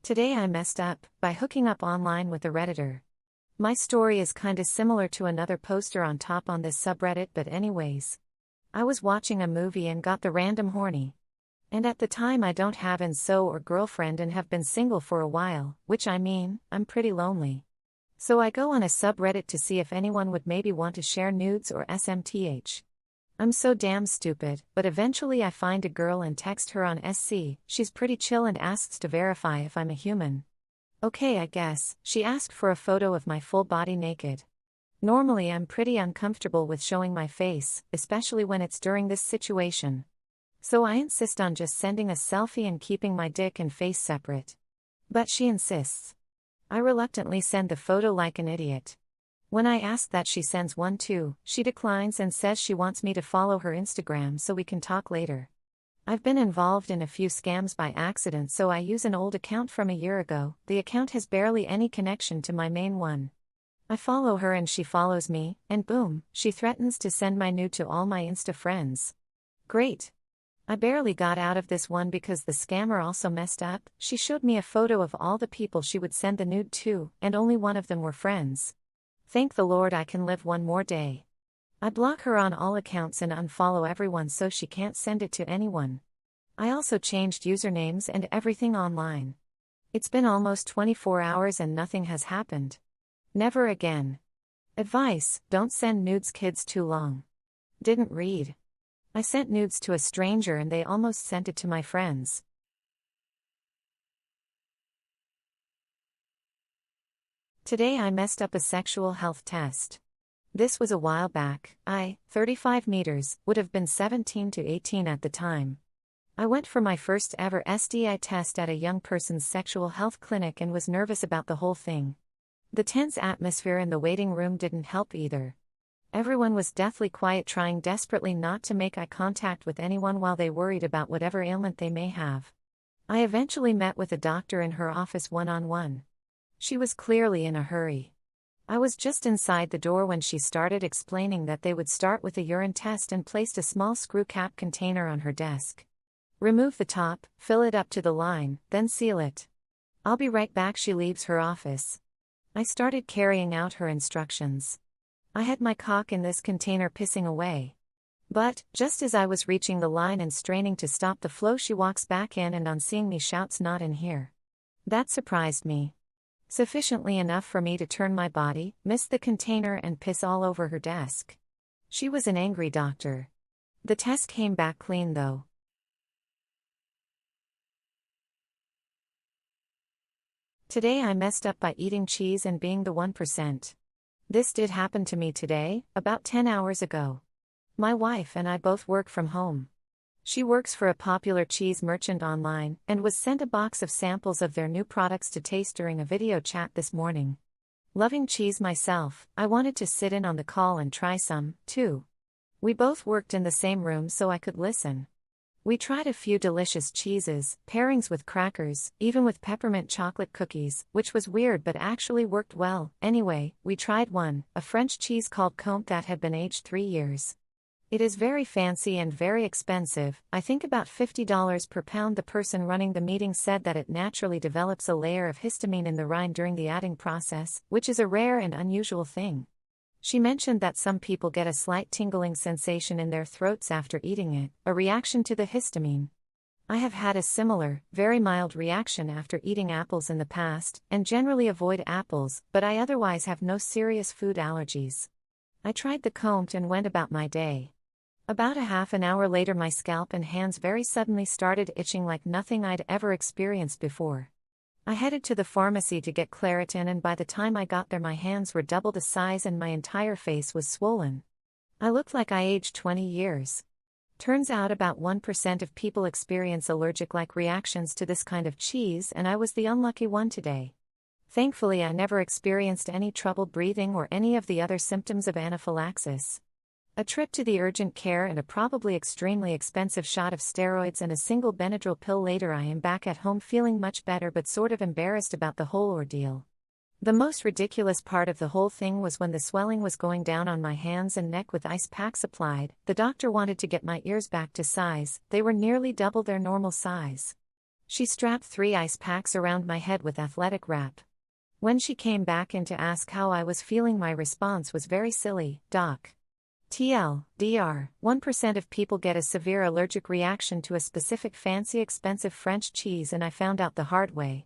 Today I messed up by hooking up online with a redditor. My story is kinda similar to another poster on top on this subreddit, but anyways. I was watching a movie and got the random horny. And at the time I don't have an SO or girlfriend and have been single for a while, which I mean, I'm pretty lonely. So I go on a subreddit to see if anyone would maybe want to share nudes or SMTH. I'm so damn stupid, but eventually I find a girl and text her on SC, she's pretty chill and asks to verify if I'm a human. Okay, I guess. She asked for a photo of my full body naked. Normally I'm pretty uncomfortable with showing my face, especially when it's during this situation. So I insist on just sending a selfie and keeping my dick and face separate. But she insists. I reluctantly send the photo like an idiot. When I ask that she sends one too, she declines and says she wants me to follow her Instagram so we can talk later. I've been involved in a few scams by accident, so I use an old account from a year ago. The account has barely any connection to my main one. I follow her and she follows me, and boom, she threatens to send my nude to all my Insta friends. Great. I barely got out of this one because the scammer also messed up. She showed me a photo of all the people she would send the nude to, and only one of them were friends. Thank the Lord I can live one more day. I block her on all accounts and unfollow everyone so she can't send it to anyone. I also changed usernames and everything online. It's been almost 24 hours and nothing has happened. Never again. Advice: don't send nudes kids too long. Didn't read. I sent nudes to a stranger and they almost sent it to my friends. Today I messed up a sexual health test. This was a while back. 35 meters, would have been 17 to 18 at the time. I went for my first ever STI test at a young person's sexual health clinic and was nervous about the whole thing. The tense atmosphere in the waiting room didn't help either. Everyone was deathly quiet, trying desperately not to make eye contact with anyone while they worried about whatever ailment they may have. I eventually met with a doctor in her office one-on-one. She was clearly in a hurry. I was just inside the door when she started explaining that they would start with a urine test and placed a small screw cap container on her desk. Remove the top, fill it up to the line, then seal it. I'll be right back. She leaves her office. I started carrying out her instructions. I had my cock in this container pissing away. But, just as I was reaching the line and straining to stop the flow, she walks back in and on seeing me shouts, "Not in here." That surprised me. Sufficiently enough for me to turn my body, miss the container and piss all over her desk. She was an angry doctor. The test came back clean though. Today I messed up by eating cheese and being the 1%. This did happen to me today, about 10 hours ago. My wife and I both work from home. She works for a popular cheese merchant online, and was sent a box of samples of their new products to taste during a video chat this morning. Loving cheese myself, I wanted to sit in on the call and try some, too. We both worked in the same room so I could listen. We tried a few delicious cheeses, pairings with crackers, even with peppermint chocolate cookies, which was weird but actually worked well. Anyway, we tried one, a French cheese called Comte that had been aged 3 years. It is very fancy and very expensive, I think about $50 per pound. The person running the meeting said that it naturally develops a layer of histamine in the rind during the adding process, which is a rare and unusual thing. She mentioned that some people get a slight tingling sensation in their throats after eating it, a reaction to the histamine. I have had a similar, very mild reaction after eating apples in the past, and generally avoid apples, but I otherwise have no serious food allergies. I tried the Comte and went about my day. About a half an hour later my scalp and hands very suddenly started itching like nothing I'd ever experienced before. I headed to the pharmacy to get Claritin, and by the time I got there my hands were double the size and my entire face was swollen. I looked like I aged 20 years. Turns out about 1% of people experience allergic-like reactions to this kind of cheese, and I was the unlucky one today. Thankfully I never experienced any trouble breathing or any of the other symptoms of anaphylaxis. A trip to the urgent care and a probably extremely expensive shot of steroids and a single Benadryl pill later, I am back at home feeling much better but sort of embarrassed about the whole ordeal. The most ridiculous part of the whole thing was when the swelling was going down on my hands and neck with ice packs applied. The doctor wanted to get my ears back to size, they were nearly double their normal size. She strapped 3 ice packs around my head with athletic wrap. When she came back in to ask how I was feeling, my response was very silly, "Doc. TLDR, 1% of people get a severe allergic reaction to a specific fancy expensive French cheese, and I found out the hard way.